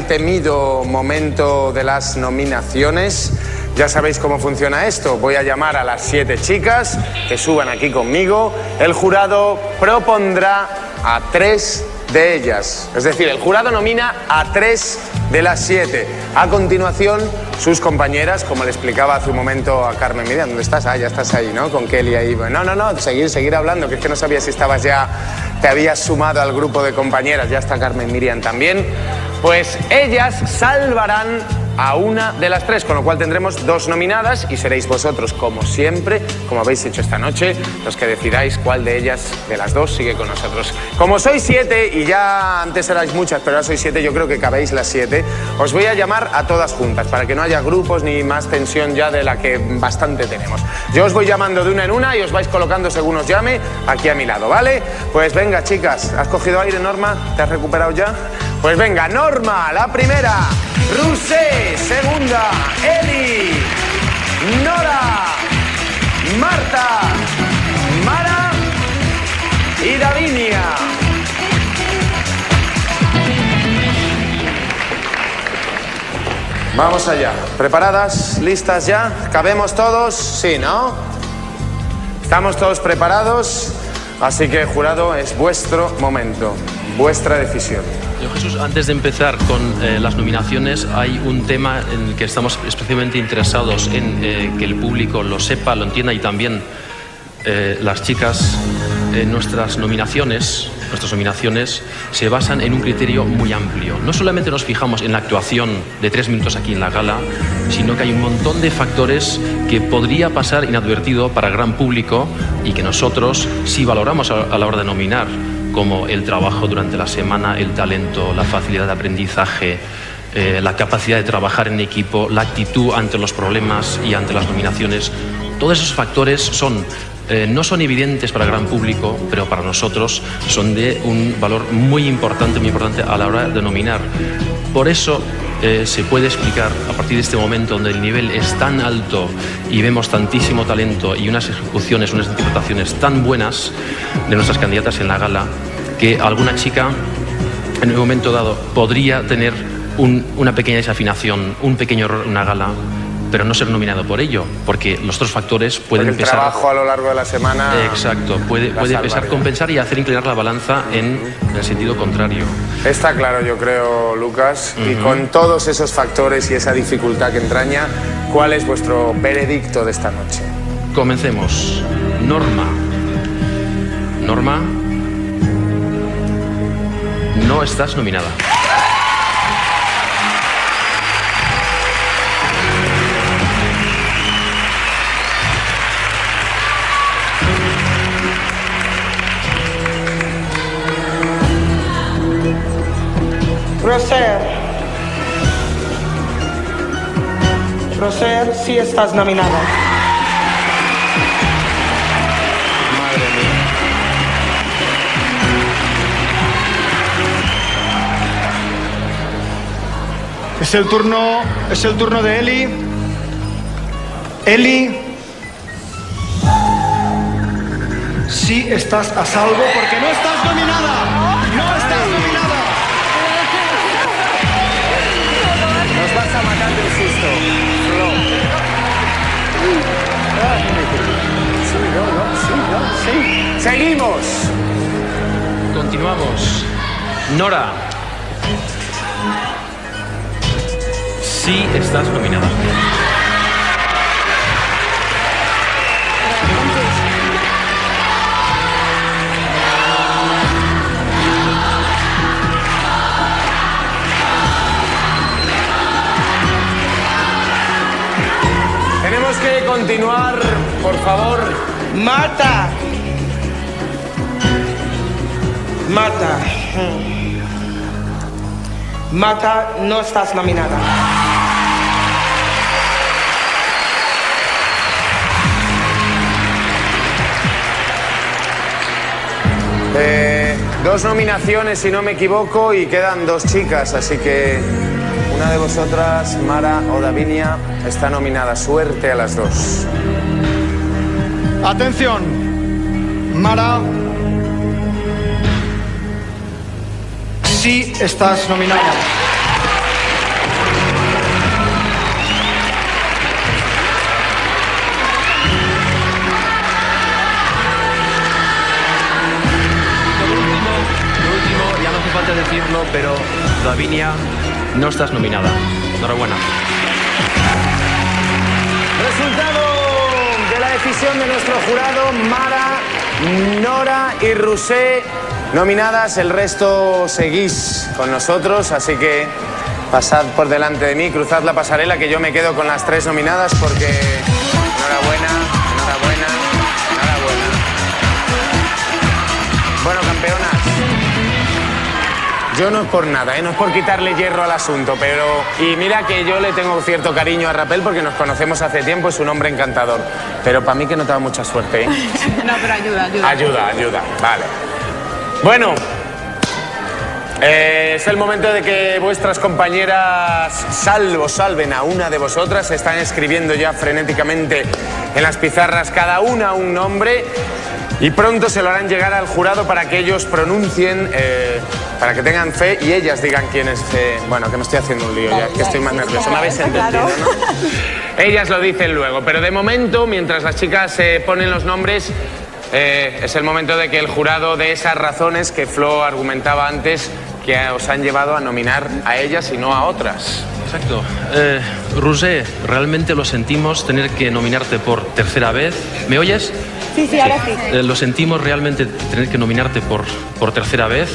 el temido momento de las nominaciones. Ya sabéis cómo funciona esto. Voy a llamar a las 7 chicas que suban aquí conmigo. El jurado propondrá a 3 de ellas. Es decir, el jurado nomina a 3 de las 7. A continuación, sus compañeras, como le explicaba hace un momento a Carmen Miriam. ¿Dónde estás? Ah, ya estás ahí, ¿no? Con Kelly ahí. No, seguir hablando, que es que no sabía si estabas ya, te habías sumado al grupo de compañeras. Ya está Carmen Miriam también. Pues ellas salvarán a una de las 3, con lo cual tendremos 2 nominadas y seréis vosotros, como siempre, como habéis hecho esta noche, los que decidáis cuál de ellas, de las 2, sigue con nosotros. Como sois 7, y ya antes erais muchas, pero ahora sois 7, yo creo que cabéis las 7, os voy a llamar a todas juntas, para que no haya grupos ni más tensión ya de la que bastante tenemos. Yo os voy llamando de una en una y os vais colocando según os llame aquí a mi lado, ¿vale? Pues venga, chicas, ¿has cogido aire, Norma? ¿Te has recuperado ya? Pues venga, Norma, la primera, Rusé, segunda, Eli, Nora, Marta, Mara y Davinia. Vamos allá. ¿Preparadas? ¿Listas ya? ¿Cabemos todos? Sí, ¿no? ¿Estamos todos preparados? Así que, jurado, es vuestro momento, vuestra decisión. Jesús, antes de empezar con las nominaciones, hay un tema en el que estamos especialmente interesados en que el público lo sepa, lo entienda y también las chicas. Nuestras nominaciones se basan en un criterio muy amplio. No solamente nos fijamos en la actuación de 3 minutos aquí en la gala, sino que hay un montón de factores que podría pasar inadvertido para el gran público y que nosotros sí valoramos a la hora de nominar, como el trabajo durante la semana, el talento, la facilidad de aprendizaje, la capacidad de trabajar en equipo, la actitud ante los problemas y ante las nominaciones. Todos esos factores no son evidentes para el gran público, pero para nosotros son de un valor muy importante a la hora de nominar. Por eso se puede explicar, a partir de este momento donde el nivel es tan alto y vemos tantísimo talento y unas ejecuciones, unas interpretaciones tan buenas de nuestras candidatas en la gala, que alguna chica en un momento dado podría tener una pequeña desafinación, un pequeño error en una gala, pero no ser nominado por ello, porque los otros factores pueden porque el pesar. El trabajo a lo largo de la semana. Exacto, puede pesar, compensar y hacer inclinar la balanza en el sentido contrario. Está claro, yo creo, Lucas, y con todos esos factores y esa dificultad que entraña, ¿cuál es vuestro veredicto de esta noche? Comencemos. Norma, no estás nominada. Roser, sí estás nominada. Madre mía. Es el turno de Eli. Eli, sí estás a salvo porque no estás nominada. No estás nominada. Nos vas a matar del susto. Sí. Seguimos. Continuamos. Nora, sí estás nominada. Tenemos que continuar, por favor. Marta, no estás nominada. Dos nominaciones, si no me equivoco, y quedan 2 chicas, así que una de vosotras, Mara o Davinia, está nominada. Suerte a las 2. Atención, Mara, sí estás nominada. pero Davinia, no estás nominada. Enhorabuena. Resultado de la decisión de nuestro jurado: Mara, Nora y Rusé nominadas. El resto seguís con nosotros, así que pasad por delante de mí, cruzad la pasarela, que yo me quedo con las 3 nominadas porque... Enhorabuena, enhorabuena, enhorabuena. Bueno, campeonas, yo no es por nada, no es por quitarle hierro al asunto, pero... Y mira que yo le tengo cierto cariño a Rapel porque nos conocemos hace tiempo, es un hombre encantador. Pero para mí que no te da mucha suerte, ¿eh? No, pero ayuda. Ayuda, vale. Bueno, es el momento de que vuestras compañeras salven a una de vosotras. Están escribiendo ya frenéticamente en las pizarras cada una un nombre y pronto se lo harán llegar al jurado para que ellos pronuncien, para que tengan fe y ellas digan quién es. Bueno, que me estoy haciendo un lío ya, que estoy más nervioso. ¿Me habéis entendido, no? Ellas lo dicen luego, pero de momento, mientras las chicas ponen los nombres... es el momento de que el jurado dé esas razones que Flo argumentaba antes que os han llevado a nominar a ellas y no a otras. Exacto. Rusé, realmente lo sentimos tener que nominarte por tercera vez. ¿Me oyes? Sí, ahora sí. Lo sentimos realmente tener que nominarte por tercera vez,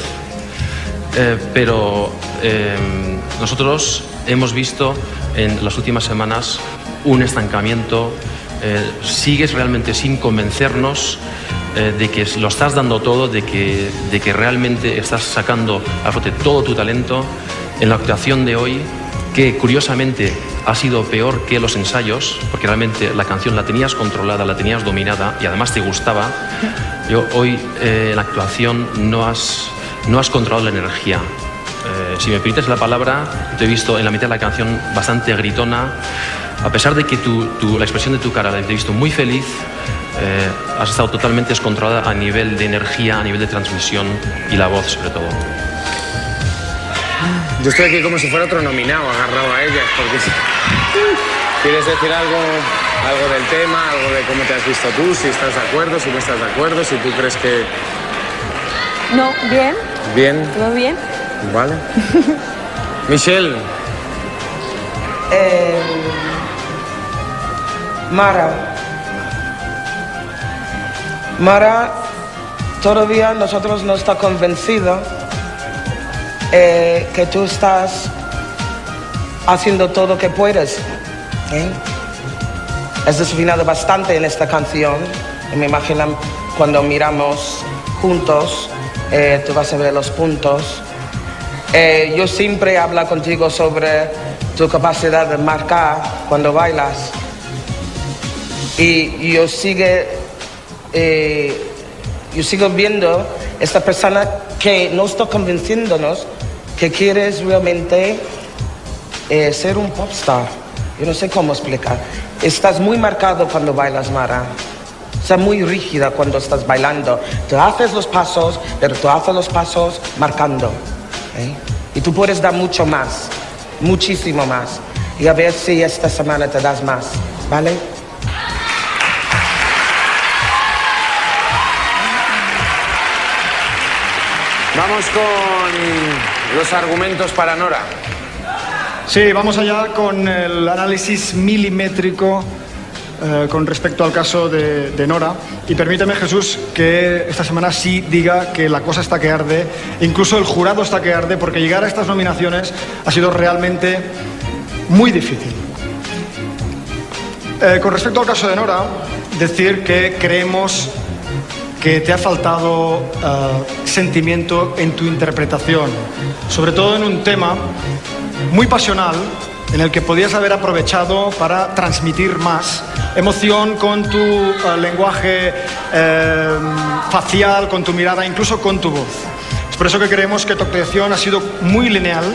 pero nosotros hemos visto en las últimas semanas un estancamiento. Sigues realmente sin convencernos de que lo estás dando todo, de que realmente estás sacando a flote todo tu talento en la actuación de hoy, que curiosamente ha sido peor que los ensayos, porque realmente la canción la tenías controlada, la tenías dominada y además te gustaba. Yo hoy en la actuación no has controlado la energía. Si me permites la palabra, te he visto en la mitad de la canción bastante gritona. A pesar de que la expresión de tu cara la he visto muy feliz, has estado totalmente descontrolada a nivel de energía, a nivel de transmisión y la voz sobre todo. Yo estoy aquí como si fuera otro nominado, agarrado a ellas, porque si... ¿Quieres decir algo del tema, algo de cómo te has visto tú, si estás de acuerdo, si no estás de acuerdo, si tú crees que... No, bien. ¿Bien? ¿Todo bien? Vale. Michelle. Mara, todavía nosotros no está convencido que tú estás haciendo todo lo que puedes. Has desafinado bastante en esta canción. Y me imagino cuando miramos juntos, tú vas a ver los puntos. Yo siempre hablo contigo sobre tu capacidad de marcar cuando bailas. Y yo sigo viendo esta persona que no está convenciéndonos que quieres realmente ser un popstar. Yo no sé cómo explicar. Estás muy marcado cuando bailas, Mara. Estás muy rígida cuando estás bailando. Tú haces los pasos, pero tú haces los pasos marcando. Y tú puedes dar mucho más, muchísimo más. Y a ver si esta semana te das más, ¿vale? Vamos con los argumentos para Nora. Sí, vamos allá con el análisis milimétrico con respecto al caso de Nora. Y permíteme, Jesús, que esta semana sí diga que la cosa está que arde, incluso el jurado está que arde, porque llegar a estas nominaciones ha sido realmente muy difícil. Con respecto al caso de Nora, decir que creemos que te ha faltado sentimiento en tu interpretación, sobre todo en un tema muy pasional, en el que podías haber aprovechado para transmitir más emoción con tu lenguaje facial, con tu mirada, incluso con tu voz. Es por eso que creemos que tu actuación ha sido muy lineal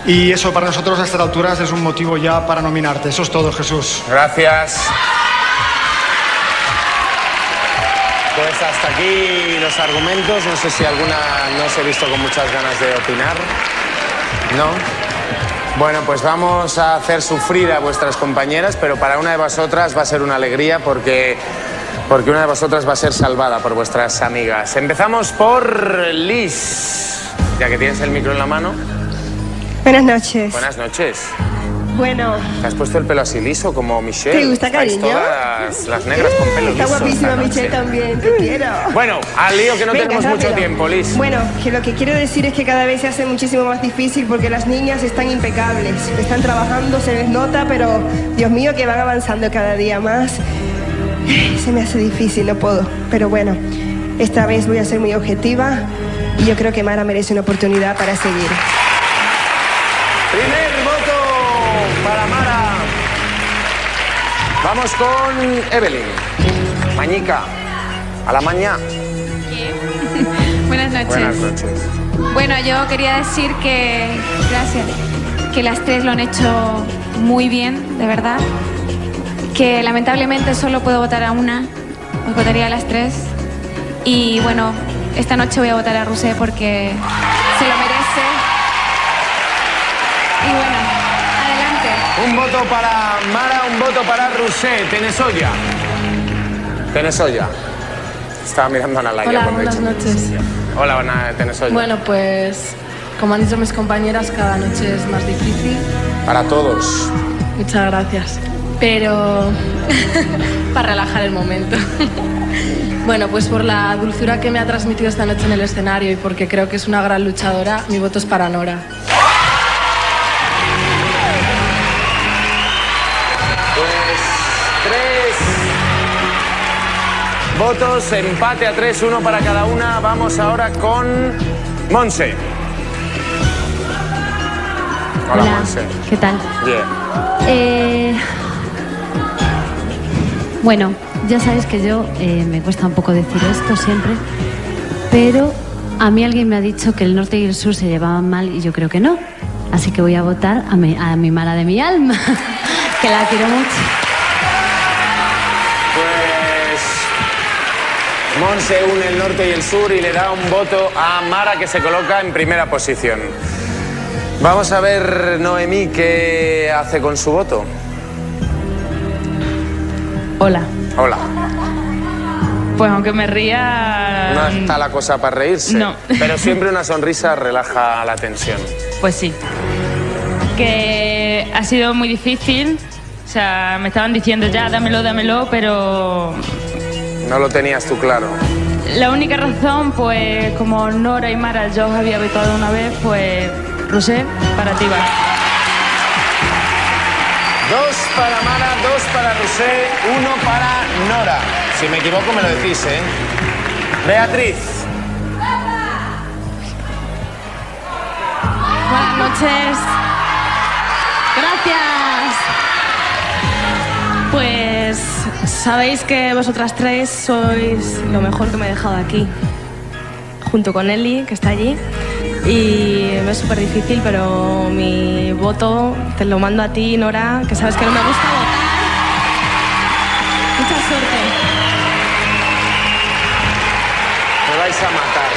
y eso para nosotros a estas alturas es un motivo ya para nominarte. Eso es todo, Jesús. Gracias. Pues hasta aquí los argumentos. No sé si alguna no os he visto con muchas ganas de opinar. ¿No? Bueno, pues vamos a hacer sufrir a vuestras compañeras, pero para una de vosotras va a ser una alegría porque una de vosotras va a ser salvada por vuestras amigas. Empezamos por Liz. ya que tienes el micro en la mano. Buenas noches. Buenas noches. Bueno, ¿Te has puesto el pelo así liso como Michelle? ¿te gusta, Estáis cariño? todas las negras con pelo liso. está guapísima esta noche. Michelle también, te quiero. Bueno, al lío que no Venga, tenemos mucho rápido. tiempo, Liz. Bueno, que lo que quiero decir es que cada vez se hace muchísimo más difícil porque las niñas están impecables, están trabajando, se les nota, pero Dios mío que van avanzando cada día más. Se me hace difícil, no puedo. Pero bueno, esta vez voy a ser muy objetiva y yo creo que Mara merece una oportunidad para seguir. Primer voto para Mara. Vamos con Evelyn. Mañica, a la mañana. Buenas noches. Buenas noches. Bueno, yo quería decir que, gracias, que las tres lo han hecho muy bien, de verdad. Que lamentablemente solo puedo votar a una, os votaría a las tres. Y bueno, esta noche voy a votar a Rusé porque se lo merece. Y bueno, adelante. Un voto para Mara, un voto para Rusé. Tenesoya. Tenesoya. Estaba mirando a Nalaya. Hola, cuando he buenas dicho noches. Tenesoya. Hola, buenas Tenesoya. Bueno, pues como han dicho mis compañeras, cada noche es más difícil. Para todos. Muchas gracias. Pero para relajar el momento. Bueno, pues por la dulzura que me ha transmitido esta noche en el escenario y porque creo que es una gran luchadora, mi voto es para Nora. Pues 3 votos, empate a 3, 1 para cada una. Vamos ahora con Monse. Hola, Monse. ¿Qué tal? Bien. Bueno, ya sabéis que yo me cuesta un poco decir esto siempre, pero a mí alguien me ha dicho que el norte y el sur se llevaban mal y yo creo que no. Así que voy a votar a mi Mara de mi alma, que la quiero mucho. Pues Monse une el norte y el sur y le da un voto a Mara, que se coloca en primera posición. Vamos a ver, Noemí, qué hace con su voto. Hola. Hola. Pues aunque me ría... No está la cosa para reírse. No. Pero siempre una sonrisa relaja la tensión. Pues sí. Que ha sido muy difícil. O sea, me estaban diciendo ya, dámelo, pero... No lo tenías tú claro. La única razón, pues, como Nora y Mara yo os había vetado una vez, pues, Rusé, para ti va. 2 para Mara, 2 para Rusé, 1 para Nora. Si me equivoco me lo decís, ¿eh? Beatriz. Buenas noches. Gracias. Pues sabéis que vosotras tres sois lo mejor que me he dejado aquí, junto con Eli, que está allí. Y me es súper difícil, pero mi voto te lo mando a ti, Nora, que sabes que no me gusta votar. Mucha suerte. Me vais a matar.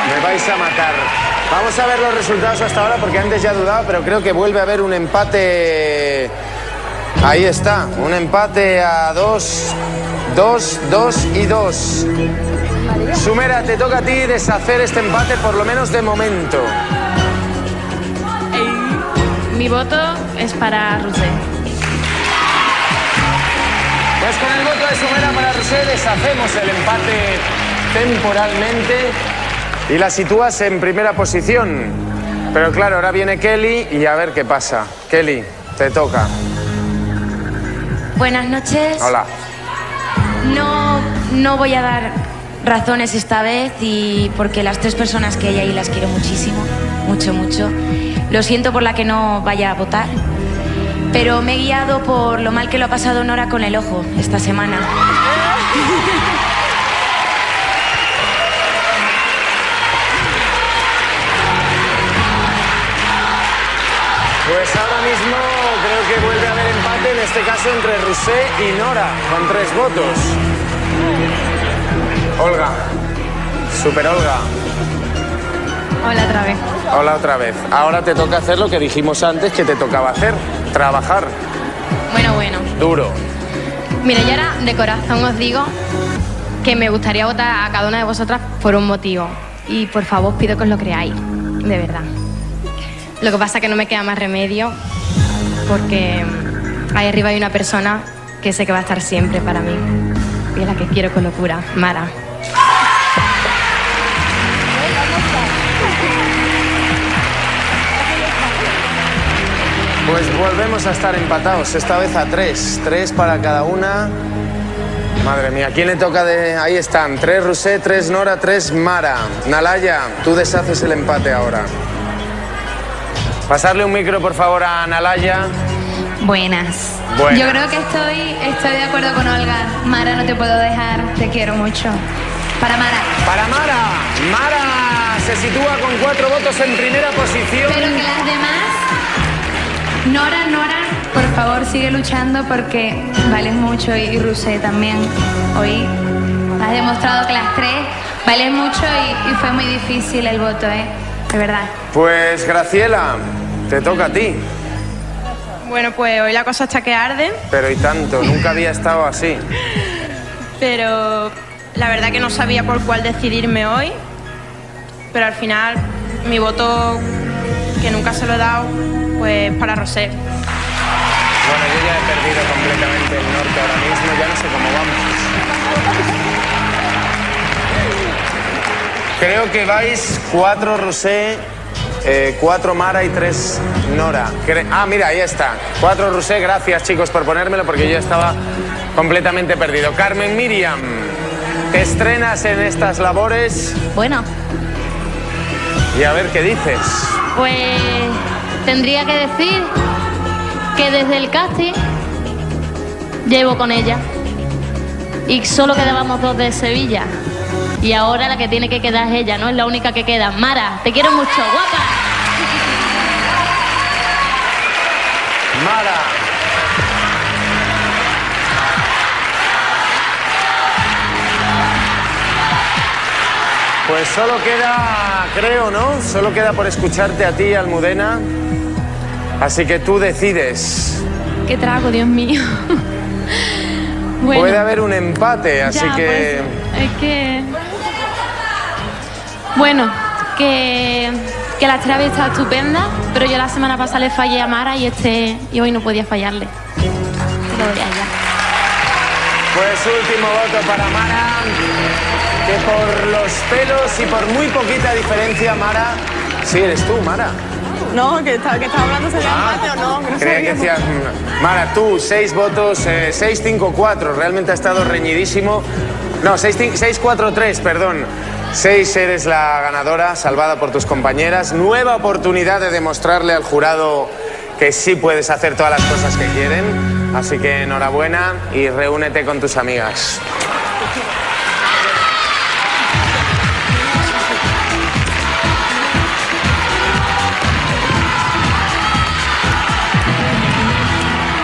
Me vais a matar. Vamos a ver los resultados hasta ahora, porque antes ya dudaba, pero creo que vuelve a haber un empate. Ahí está, un empate a 2, 2, 2 y 2. Sumera, te toca a ti deshacer este empate, por lo menos de momento. Mi voto es para Rusé. Pues con el voto de Sumera para Rusé deshacemos el empate temporalmente y la sitúas en primera posición. Pero claro, ahora viene Kelly y a ver qué pasa. Kelly, te toca. Buenas noches. Hola. No voy a dar razones esta vez y porque las tres personas que hay ahí las quiero muchísimo, mucho. Lo siento por la que no vaya a votar, pero me he guiado por lo mal que lo ha pasado Nora con el ojo esta semana. Pues ahora mismo creo que vuelve a haber empate, en este caso entre Rusé y Nora, con 3 votos. Olga, Super Olga. Hola otra vez. Hola otra vez. Ahora te toca hacer lo que dijimos antes que te tocaba hacer, trabajar. Bueno. Duro. Mire, yo ahora de corazón os digo que me gustaría votar a cada una de vosotras por un motivo. y por favor pido que os lo creáis, de verdad. Lo que pasa es que no me queda más remedio porque ahí arriba hay una persona que sé que va a estar siempre para mí y es la que quiero con locura, Mara. Pues volvemos a estar empatados, esta vez a 3. 3 para cada una. Madre mía, ¿quién le toca de...? Ahí están, 3 Roser, 3 Nora, 3 Mara. Nalaya, tú deshaces el empate ahora. Pasarle un micro, por favor, a Nalaya. Buenas. Buenas. Yo creo que estoy de acuerdo con Olga. Mara, no te puedo dejar, te quiero mucho. Para Mara. Para Mara. Mara se sitúa con 4 votos en primera posición. Pero que las demás... Nora, por favor, sigue luchando porque vales mucho y Roser también. Hoy has demostrado que las 3 valen mucho y fue muy difícil el voto, de verdad. Pues Graciela, te toca a ti. Bueno, pues hoy la cosa está que arde, Pero y tanto, nunca había estado así. pero la verdad que no sabía por cuál decidirme hoy, pero al final mi voto, que nunca se lo he dado, pues para Roser. Bueno, yo ya he perdido completamente el norte ahora mismo, ya no sé cómo vamos. Creo que vais 4 Roser, 4 Mara y 3 Nora. Mira, ahí está. 4 Roser, gracias chicos por ponérmelo porque yo estaba completamente perdido. Carmen Miriam, ¿te estrenas en estas labores? Bueno, Y a ver qué dices. pues tendría que decir que desde el casting llevo con ella y solo quedábamos 2 de Sevilla y ahora la que tiene que quedar es ella, no es la única que queda. Mara, te quiero mucho, guapa. Mara. Pues solo queda, creo, ¿no? Solo queda por escucharte a ti, Almudena. Así que tú decides. ¿Qué trago, Dios mío? Bueno, Puede haber un empate, así ya, que... pues, es que... Bueno, que la 3 había estado estupenda, pero yo la semana pasada le fallé a Mara y hoy no podía fallarle. Lo voy allá. Pues último voto para Mara, que por los pelos y por muy poquita diferencia, Mara... Sí, eres tú, Mara. No, que estaba hablando de empate o no. Que no Creía que decías... Mara, tú, 6 votos, 6-5-4, realmente ha estado reñidísimo. No, 6-4-3, perdón. 6 eres la ganadora, salvada por tus compañeras. Nueva oportunidad de demostrarle al jurado que sí puedes hacer todas las cosas que quieren. Así que enhorabuena y reúnete con tus amigas.